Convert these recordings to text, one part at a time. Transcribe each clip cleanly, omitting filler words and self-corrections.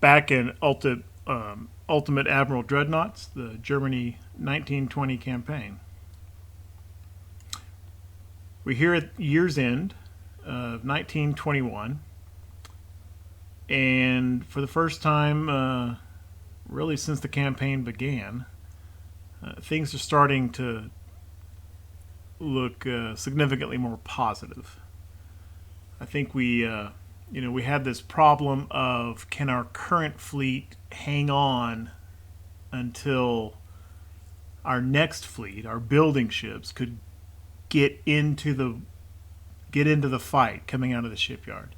back in Ultimate Admiral Dreadnoughts, the Germany 1920 campaign. We're here at year's end of 1921, and for the first time, really since the campaign began, things are starting to look significantly more positive. I think we had this problem of, can our current fleet hang on until our next fleet, our building ships, could get into the fight coming out of the shipyard.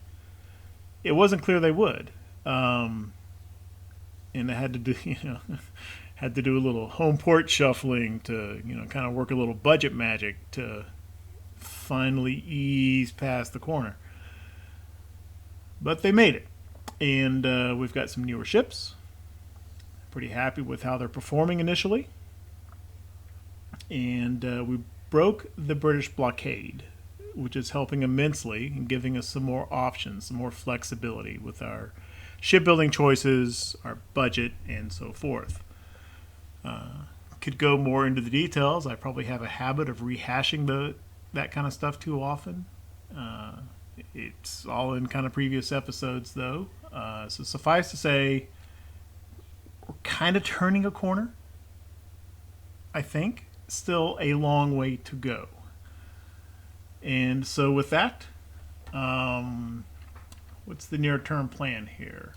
It wasn't clear they would, and I had to do had to do a little home port shuffling to kind of work a little budget magic to finally ease past the corner. But they made it, and we've got some newer ships. Pretty happy with how they're performing initially, and we broke the British blockade, which is helping immensely and giving us some more options, some more flexibility with our shipbuilding choices, our budget, and so forth. Could go more into the details. I probably have a habit of rehashing that kind of stuff too often. It's all in kind of previous episodes, though. So suffice to say, we're kind of turning a corner, I think. Still a long way to go. And so with that, what's the near-term plan here?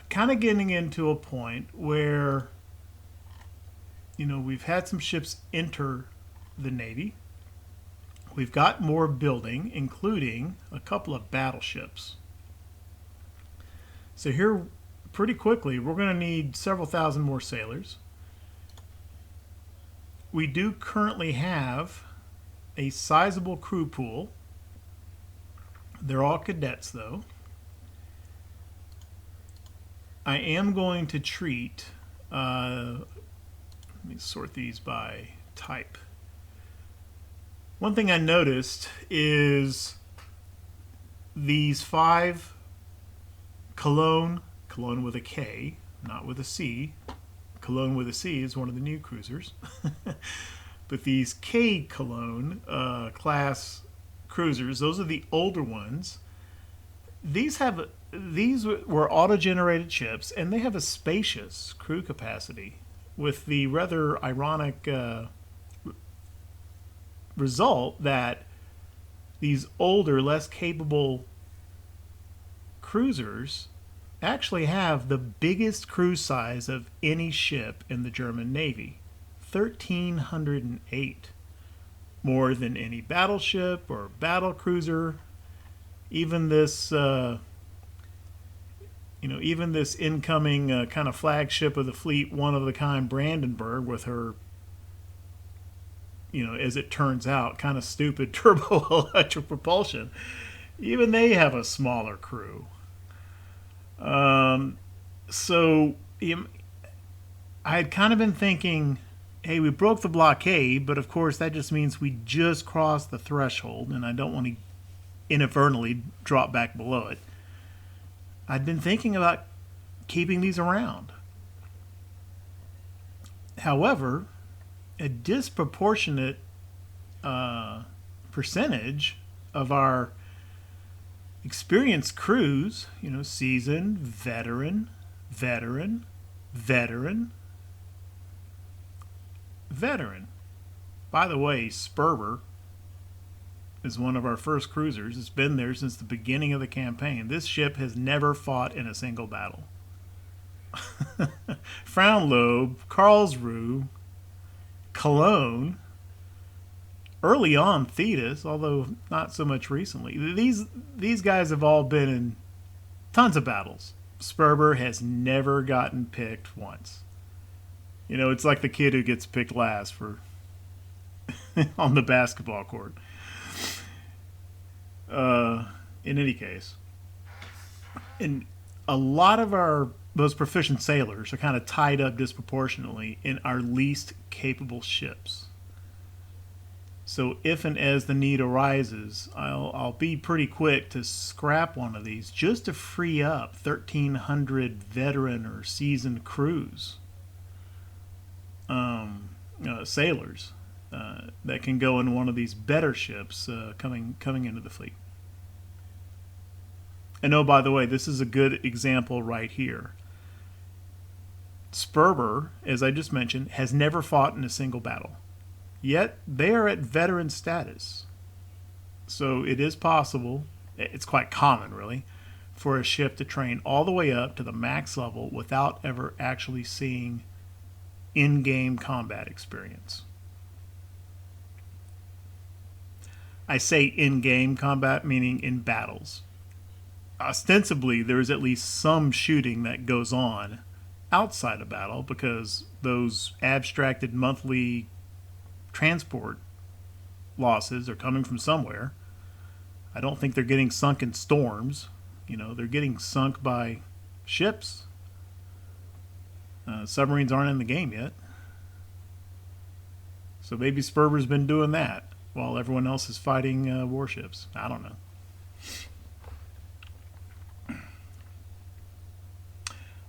Kind of getting into a point where, we've had some ships enter the Navy. We've got more building, including a couple of battleships. So here, pretty quickly, we're going to need several thousand more sailors. We do currently have a sizable crew pool. They're all cadets, though. I am going to treat, let me sort these by type. One thing I noticed is these 5 Cologne with a K, not with a C. Cologne with a C is one of the new cruisers. But these K Cologne class cruisers, those are the older ones. These were auto-generated ships, and they have a spacious crew capacity, with the rather ironic result that these older, less capable cruisers actually have the biggest crew size of any ship in the German Navy, 1,308, more than any battleship or battle cruiser. Even this, even this incoming kind of flagship of the fleet, one of the kind Brandenburg, with her, as it turns out, kind of stupid turbo electric propulsion. Even they have a smaller crew. So I had kind of been thinking, hey, we broke the blockade, but of course that just means we just crossed the threshold, and I don't want to inadvertently drop back below it. I'd been thinking about keeping these around. However, a disproportionate percentage of our experienced crews, seasoned, veteran. By the way, Sperber is one of our first cruisers. It's been there since the beginning of the campaign. This ship has never fought in a single battle. Frauenlob, Karlsruhe, Cologne, early on Thetis, although not so much recently. These guys have all been in tons of battles. Sperber has never gotten picked once. It's like the kid who gets picked last for on the basketball court. In any case, and a lot of our most proficient sailors are kind of tied up disproportionately in our least capable ships. So if and as the need arises, I'll be pretty quick to scrap one of these just to free up 1,300 veteran or seasoned crews, sailors that can go in one of these better ships coming into the fleet. And oh, by the way, this is a good example right here. Sperber, as I just mentioned, has never fought in a single battle. Yet they are at veteran status. So it is possible, it's quite common really, for a ship to train all the way up to the max level without ever actually seeing in-game combat experience. I say in-game combat meaning in battles. Ostensibly, there is at least some shooting that goes on outside of battle because those abstracted monthly transport losses are coming from somewhere. I don't think they're getting sunk in storms. They're getting sunk by ships. Submarines aren't in the game yet. So maybe Sperber's been doing that while everyone else is fighting warships. I don't know.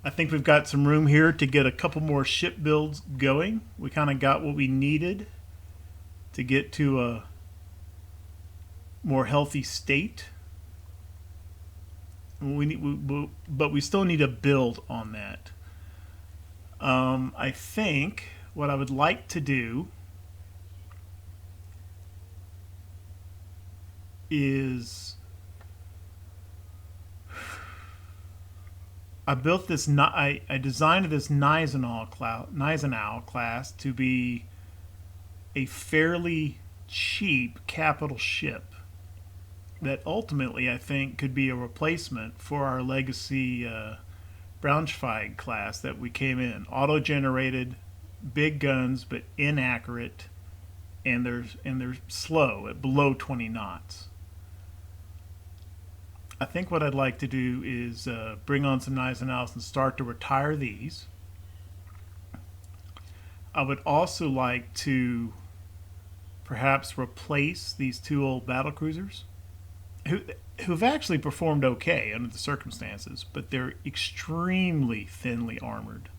I think we've got some room here to get a couple more ship builds going. We kind of got what we needed to get to a more healthy state. But we still need to build on that. I think what I would like to do is I designed this Gneisenau class to be a fairly cheap capital ship that ultimately I think could be a replacement for our legacy Braunschweig class that we came in. Auto-generated, big guns, but inaccurate, and they're slow at below 20 knots. I think what I'd like to do is bring on some Gneisenau's and start to retire these. I would also like to perhaps replace these two old battlecruisers who've actually performed okay under the circumstances, but they're extremely thinly armored.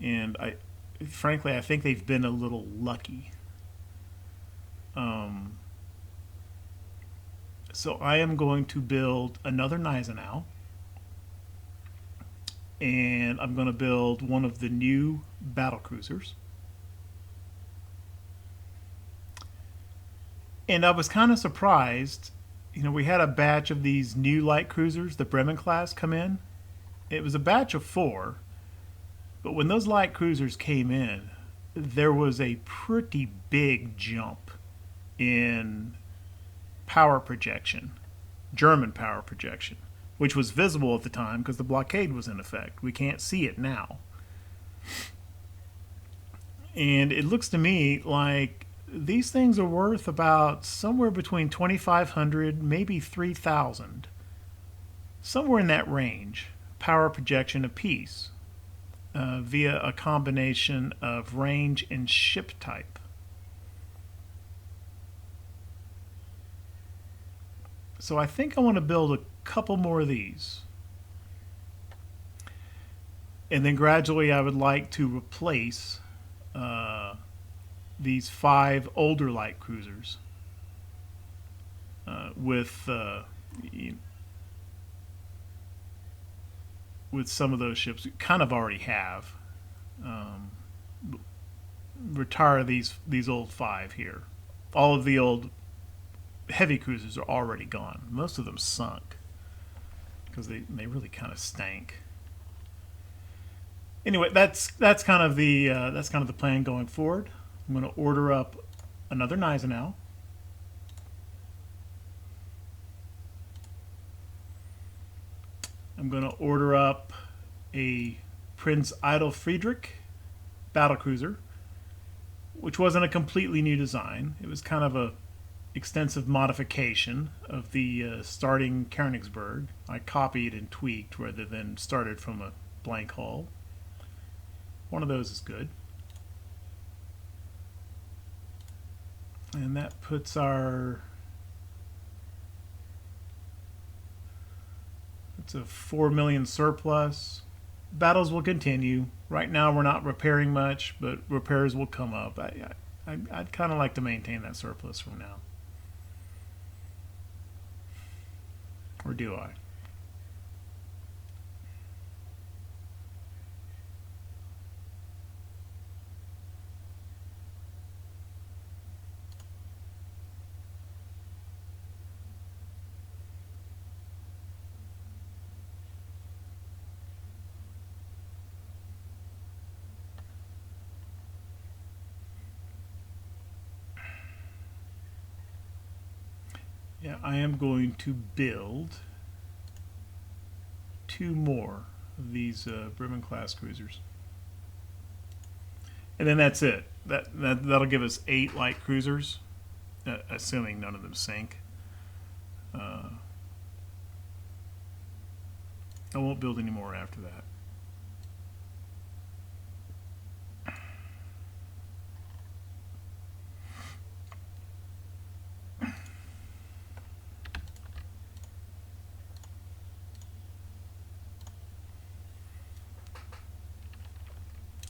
And frankly, I think they've been a little lucky. So I am going to build another Gneisenau, and I'm going to build one of the new battlecruisers. And I was kind of surprised, we had a batch of these new light cruisers, the Bremen class, come in. It was a batch of 4, but when those light cruisers came in, there was a pretty big jump in power projection, German power projection, which was visible at the time because the blockade was in effect. We can't see it now. And it looks to me like these things are worth about somewhere between 2,500, maybe 3,000. Somewhere in that range, power projection apiece, via a combination of range and ship type. So I think I want to build a couple more of these. And then gradually I would like to replace these 5 older light cruisers with some of those ships we kind of already have. Retire these old 5 here. All of the old heavy cruisers are already gone. Most of them sunk because they really kind of stank. Anyway, that's kind of the plan going forward. I'm going to order up another Gneisenau. I'm going to order up a Prinz Eitel Friedrich battlecruiser, which wasn't a completely new design. It was kind of a extensive modification of the starting Königsberg. I copied and tweaked rather than started from a blank hull. One of those is good. And that puts our... It's a 4 million surplus. Battles will continue. Right now we're not repairing much, but repairs will come up. I'd kind of like to maintain that surplus from now. Or do I? Yeah, I am going to build 2 more of these Bremen class cruisers, and then that's it. That'll give us 8 light cruisers, assuming none of them sink. I won't build any more after that.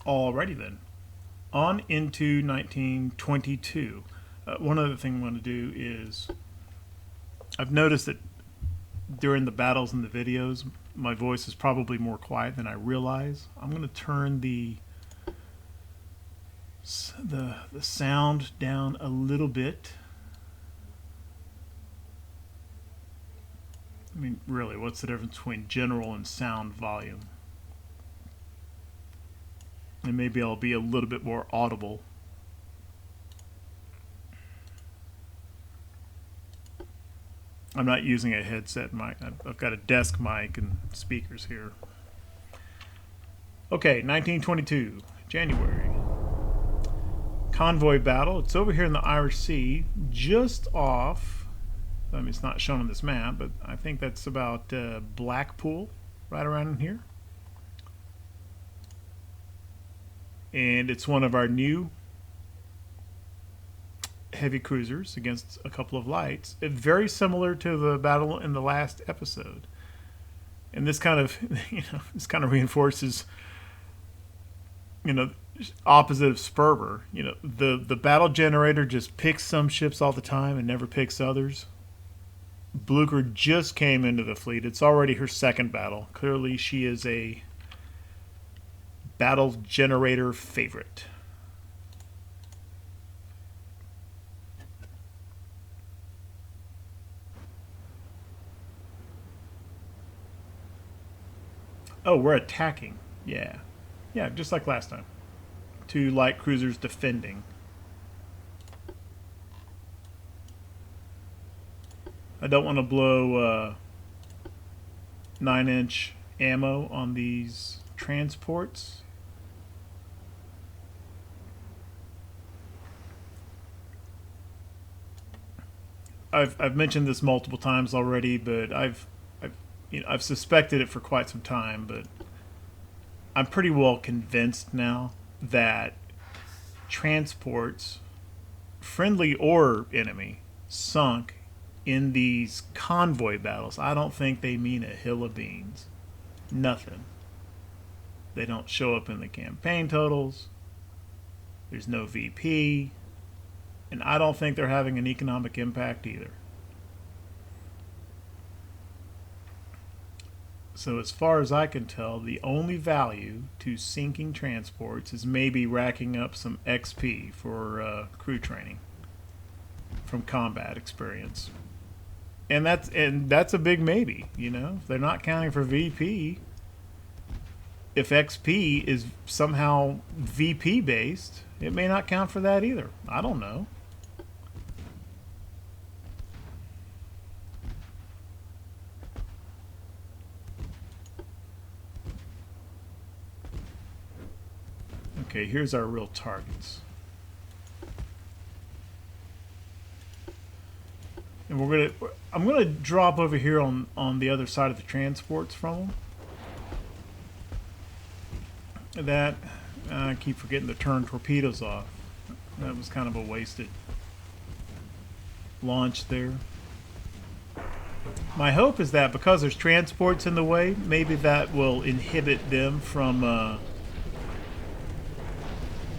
Alrighty then, on into 1922. One other thing I want to do is, I've noticed that during the battles and the videos, my voice is probably more quiet than I realize. I'm going to turn the sound down a little bit. I mean, really, what's the difference between general and sound volume? And maybe I'll be a little bit more audible. I'm not using a headset mic. I've got a desk mic and speakers here. Okay, 1922, January. Convoy battle. It's over here in the Irish Sea, just off. I mean, it's not shown on this map, but I think that's about Blackpool, right around in here. And it's one of our new heavy cruisers against a couple of lights. It's very similar to the battle in the last episode. And this kind of, this kind of reinforces, opposite of Sperber. The battle generator just picks some ships all the time and never picks others. Blucher just came into the fleet. It's already her second battle. Clearly she is a battle generator favorite. Oh, we're attacking. Yeah, just like last time. 2 light cruisers defending. I don't want to blow 9-inch ammo on these transports. I've mentioned this multiple times already, but I've suspected it for quite some time, but I'm pretty well convinced now that transports, friendly or enemy, sunk in these convoy battles. I don't think they mean a hill of beans. Nothing. They don't show up in the campaign totals. There's no VP. And I don't think they're having an economic impact either. So as far as I can tell, the only value to sinking transports is maybe racking up some XP for crew training from combat experience. And that's a big maybe, If they're not counting for VP, if XP is somehow VP based, it may not count for that either. I don't know. Okay, here's our real targets. And I'm gonna drop over here on the other side of the transports from them. That I keep forgetting to turn torpedoes off. That was kind of a wasted launch there. My hope is that because there's transports in the way, maybe that will inhibit them from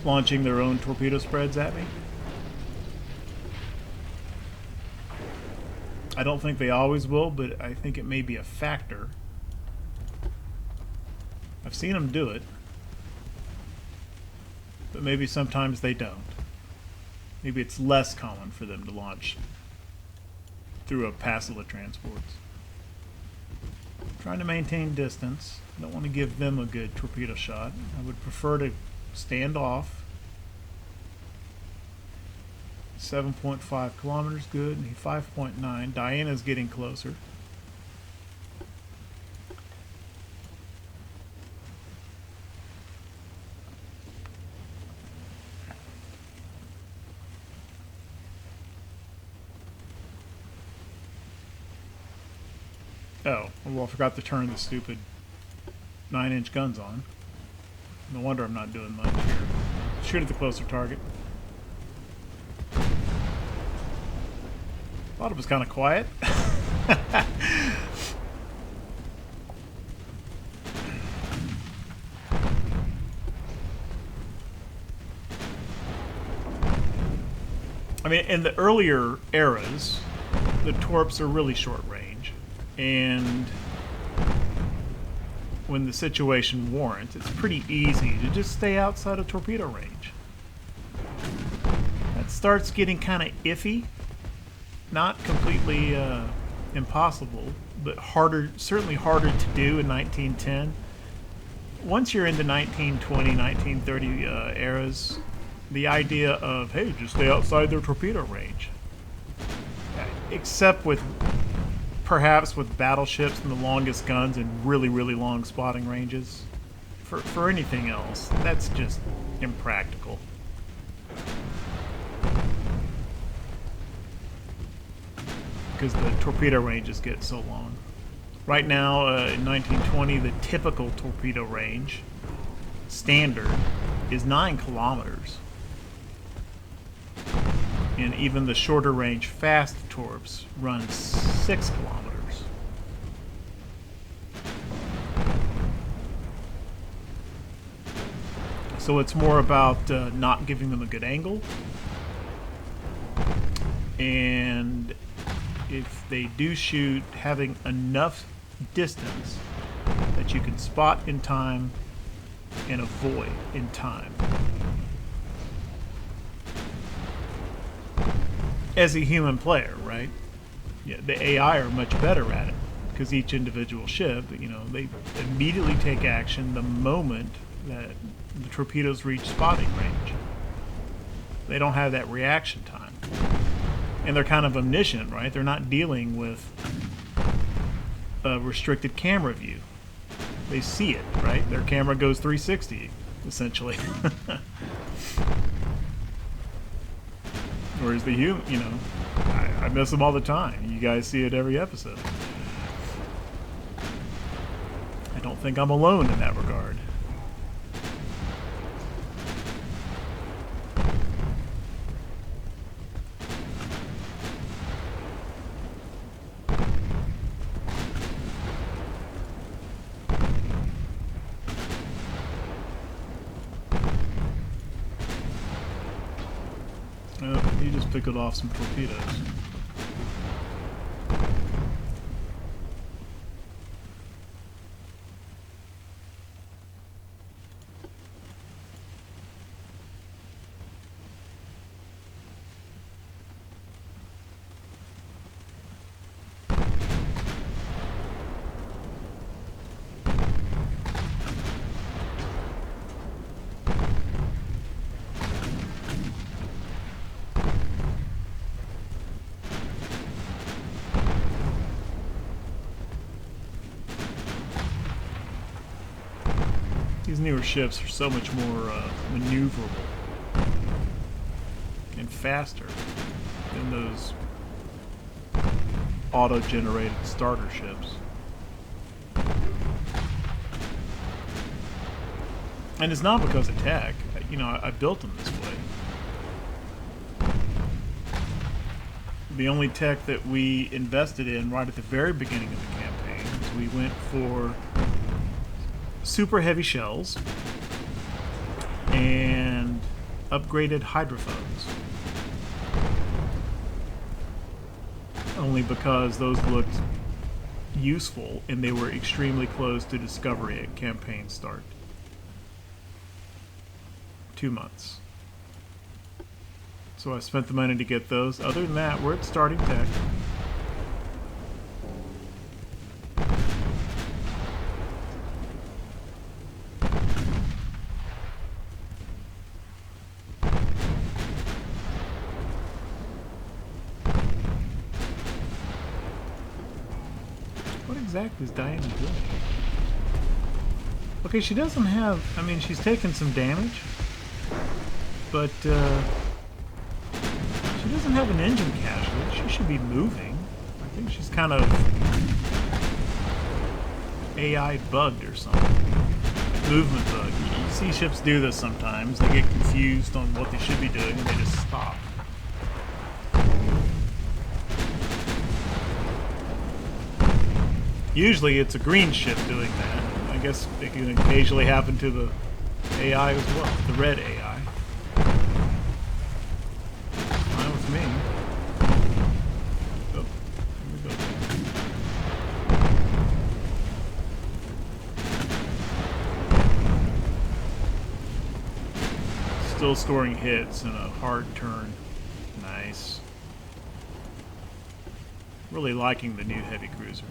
launching their own torpedo spreads at me. I don't think they always will, but I think it may be a factor. I've seen them do it, but maybe sometimes they don't. Maybe it's less common for them to launch through a passel of transports. I'm trying to maintain distance. I don't want to give them a good torpedo shot. I would prefer to stand off. 7.5 kilometers, good. 5.9. Diana's getting closer. Oh, well, I forgot to turn the stupid 9-inch guns on. No wonder I'm not doing much here. Shoot at the closer target. Thought it was kind of quiet. I mean, in the earlier eras, the torps are really short range, and when the situation warrants, it's pretty easy to just stay outside of torpedo range. That starts getting kind of iffy. Not completely impossible, but harder, certainly harder to do in 1910. Once you're into 1920, 1930 eras, the idea of, hey, just stay outside their torpedo range. Except with, perhaps with battleships and the longest guns and really, really long spotting ranges. For anything else, that's just impractical. Because the torpedo ranges get so long. Right now, in 1920, the typical torpedo range, standard, is 9 kilometers. And even the shorter range fast torps run 6 kilometers. So it's more about not giving them a good angle. And if they do shoot, having enough distance that you can spot in time and avoid in time. As a human player, right? Yeah, the AI are much better at it because each individual ship, you know, they immediately take action the moment that the torpedoes reach spotting range. They don't have that reaction time. And they're kind of omniscient, right? They're not dealing with a restricted camera view. They see it, right? Their camera goes 360, essentially. Whereas the human, you know, I miss them all the time. You guys see it every episode. I don't think I'm alone in that regard. He just picked off some torpedoes. These newer ships are so much more maneuverable and faster than those auto-generated starter ships. And it's not because of tech. You know, I built them this way. the only tech that we invested in right at the very beginning of the campaign is we went for super heavy shells and upgraded hydrophones. Only because those looked useful and they were extremely close to discovery at campaign start. 2 months. So I spent the money to get those. Other than that, we're at starting tech. What exactly is Diana doing? Okay, she doesn't have... I mean, she's taken some damage, but she doesn't have an engine casualty. She should be moving. I think she's kind of AI bugged or something. Movement bug. You see ships do this sometimes. They get confused on what they should be doing and they just stop. Usually it's a green ship doing that. I guess it can occasionally happen to the AI as well, the red AI. Fine with me. Oh, here we go. Still scoring hits in a hard turn. Nice. Really liking the new heavy cruiser.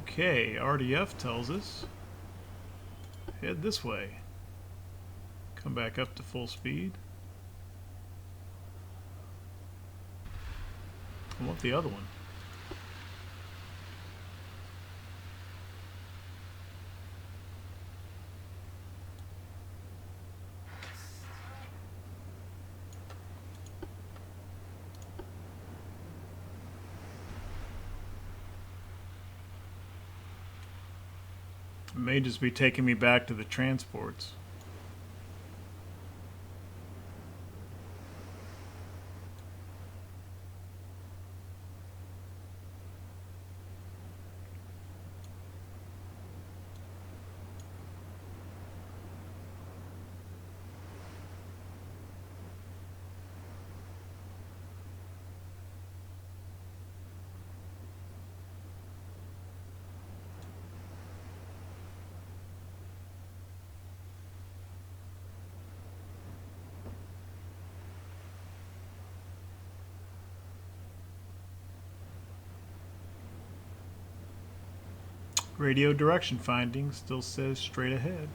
Okay, RDF tells us head this way. Come back up to full speed. I want the other one. It may just be taking me back to the transports. Radio direction finding still says straight ahead.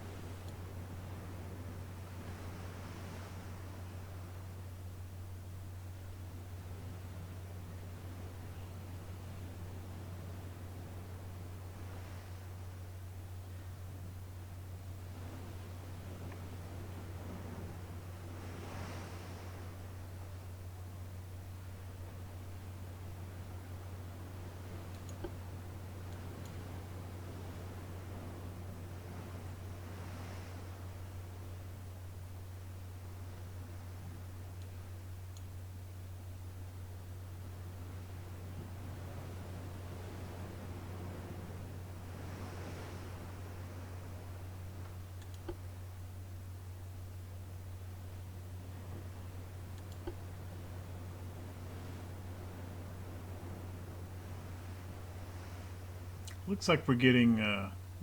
Looks like we're getting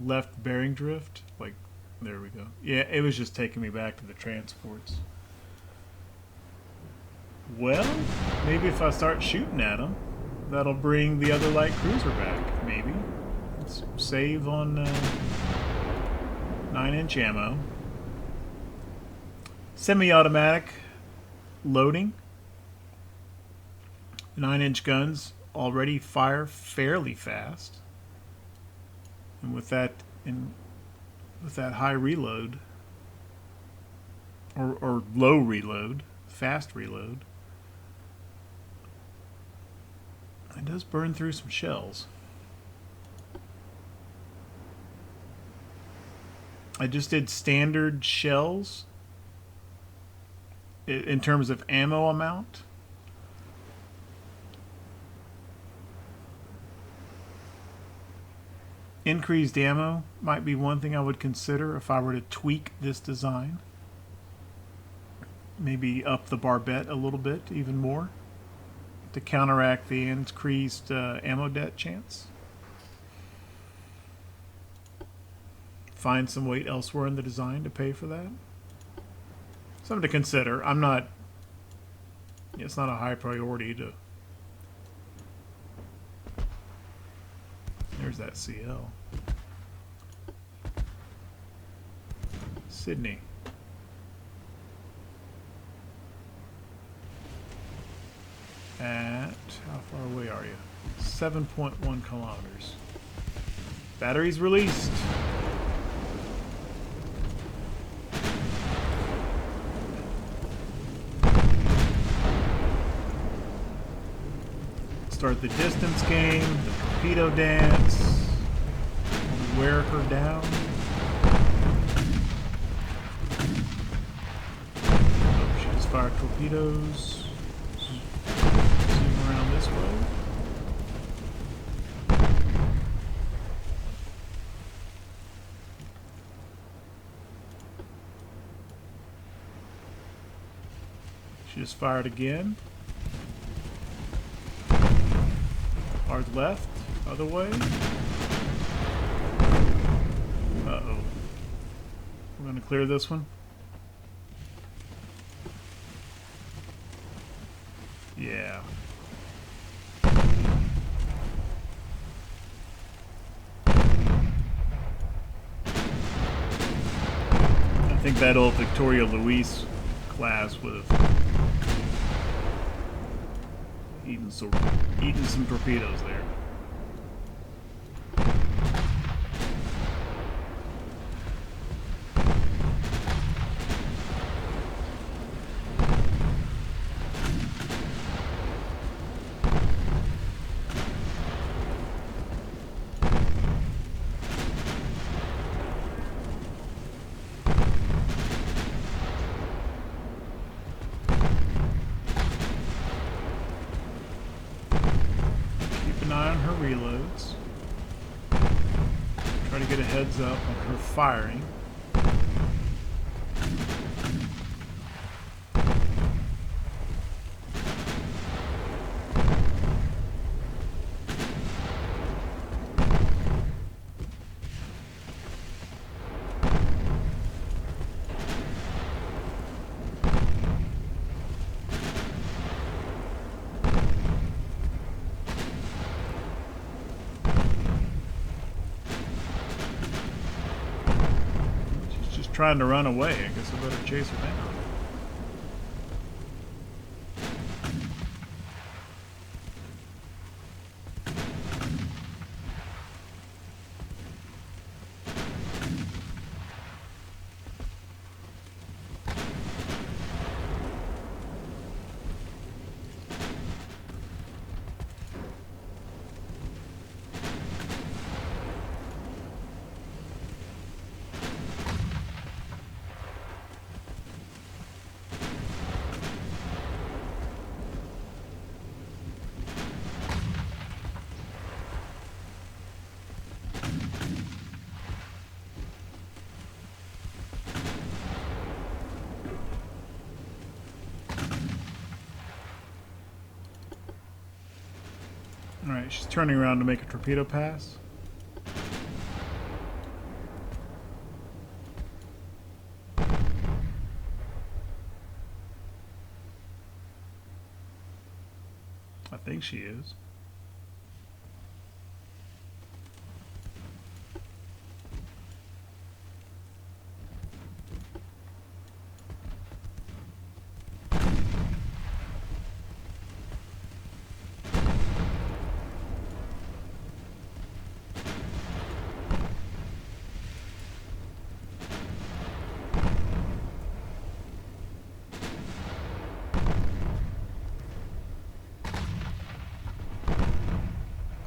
left bearing drift. Like, there we go. Yeah, it was just taking me back to the transports. Well, maybe if I start shooting at them, that'll bring the other light cruiser back. Maybe. Let's save on 9-inch ammo. Semi-automatic loading. 9-inch guns already fire fairly fast. And with that with that high reload. Or low reload. Fast reload. It does burn through some shells. I just did standard shells in terms of ammo amount. Increased ammo might be one thing I would consider if I were to tweak this design. Maybe up the barbette a little bit, even more, to counteract the increased ammo debt chance. Find some weight elsewhere in the design to pay for that. Something to consider. I'm not... It's not a high priority to... There's that CL. Sydney. At... How far away are you? 7.1 kilometers. Batteries released. Start the distance game, the torpedo dance, wear her down. Oh, she just fired torpedoes. Zoom around this way. She just fired again. Hard left, other way. Uh-oh. We're going to clear this one. Yeah. I think that old Victoria Luis class would have eaten some torpedoes there. Reloads. Try to get a heads up on her firing. Trying to run away. I guess I better chase her down. Alright, she's turning around to make a torpedo pass. I think she is.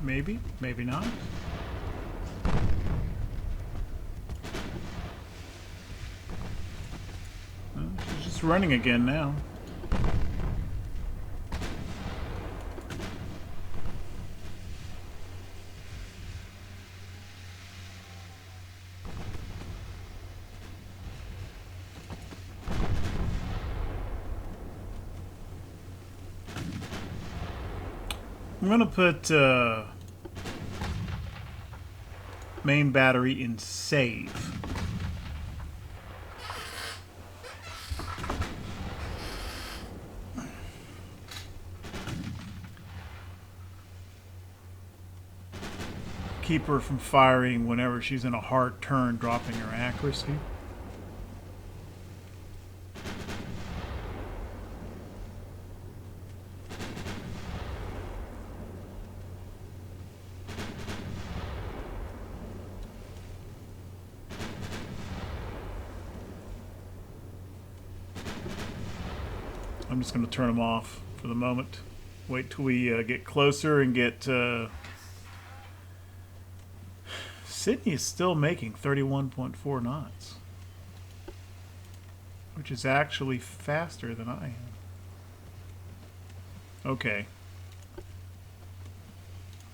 Maybe, maybe not. She's just running again now. I'm gonna put main battery in save. Keep her from firing whenever she's in a hard turn, dropping her accuracy. I'm just going to turn them off for the moment. Wait till we get closer and get... Sydney is still making 31.4 knots. Which is actually faster than I am. Okay.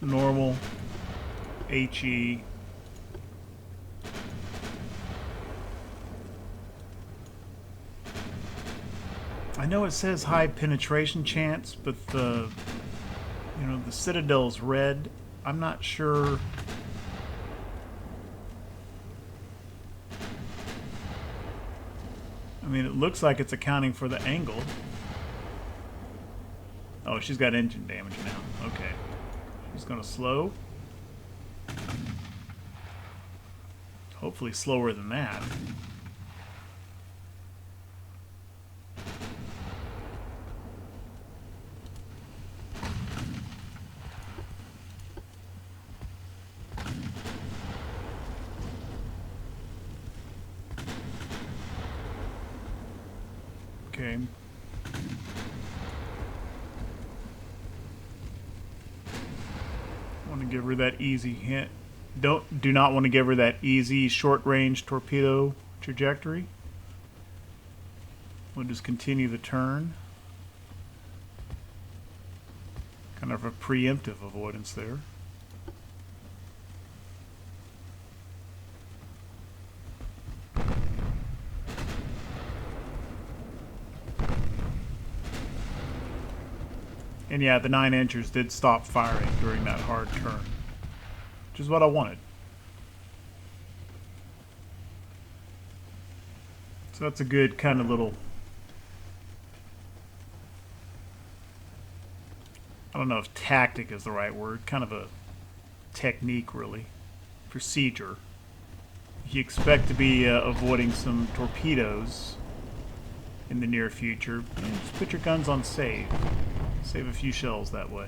Normal. HE. I know it says high penetration chance, but the Citadel's red. I'm not sure. I mean, it looks like it's accounting for the angle. Oh, she's got engine damage now. Okay. She's gonna slow. Hopefully slower than that. Okay. Want to give her that easy hint. Do not want to give her that easy short-range torpedo trajectory. We'll just continue the turn. Kind of a preemptive avoidance there. And yeah, the 9-inchers did stop firing during that hard turn, which is what I wanted. So that's a good kind of little, I don't know if tactic is the right word, kind of a technique really, procedure. If you expect to be avoiding some torpedoes in the near future, just put your guns on save. Save a few shells that way.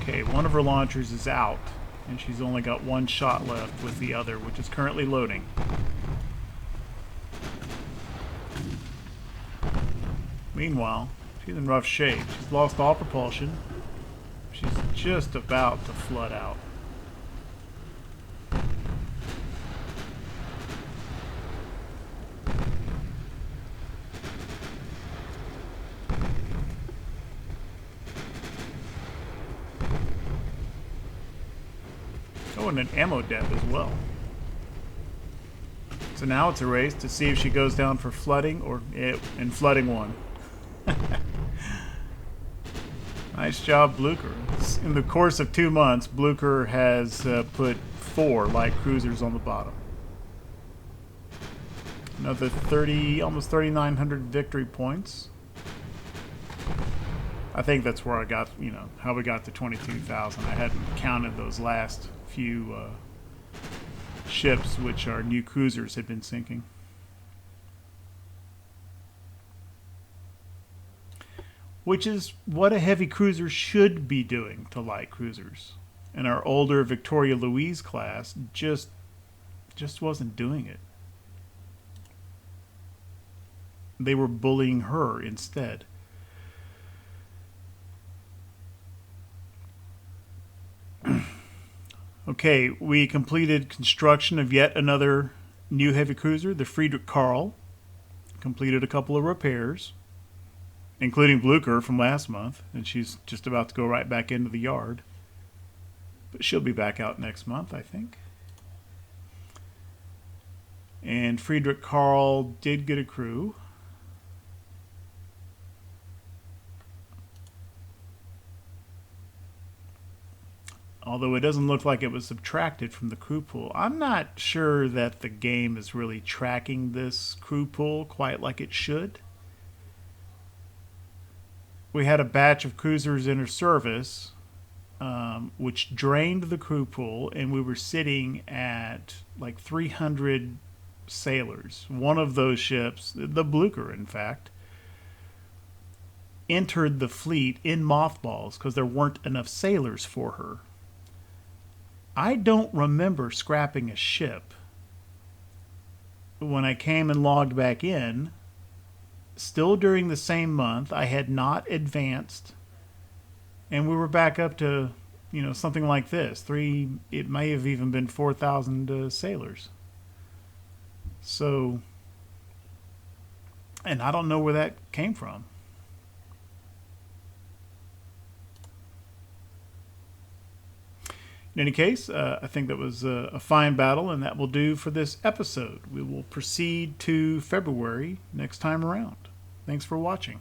Okay, one of her launchers is out, and she's only got one shot left with the other, which is currently loading. Meanwhile, she's in rough shape. She's lost all propulsion. She's just about to flood out. Oh, and an ammo depth as well. So now it's a race to see if she goes down for flooding or and flooding one. Nice job, Blucher. In the course of 2 months, Blucher has put 4 light cruisers on the bottom. Another 30, almost 3,900 victory points. I think that's where I got, how we got to 22,000. I hadn't counted those last few ships, which our new cruisers had been sinking. Which is what a heavy cruiser should be doing to light cruisers. And our older Victoria Louise class just wasn't doing it. They were bullying her instead. Okay, we completed construction of yet another new heavy cruiser, the Friedrich Karl. Completed a couple of repairs, including Blucher from last month, and she's just about to go right back into the yard. But she'll be back out next month, I think. And Friedrich Karl did get a crew. Although it doesn't look like it was subtracted from the crew pool. I'm not sure that the game is really tracking this crew pool quite like it should. We had a batch of cruisers enter service, which drained the crew pool, and we were sitting at like 300 sailors. One of those ships, the Blucher, in fact, entered the fleet in mothballs because there weren't enough sailors for her. I don't remember scrapping a ship. When I came and logged back in, still during the same month, I had not advanced, and we were back up to, something like this. It may have even been 4,000 sailors. So, and I don't know where that came from. In any case, I think that was a fine battle, and that will do for this episode. We will proceed to February next time around. Thanks for watching.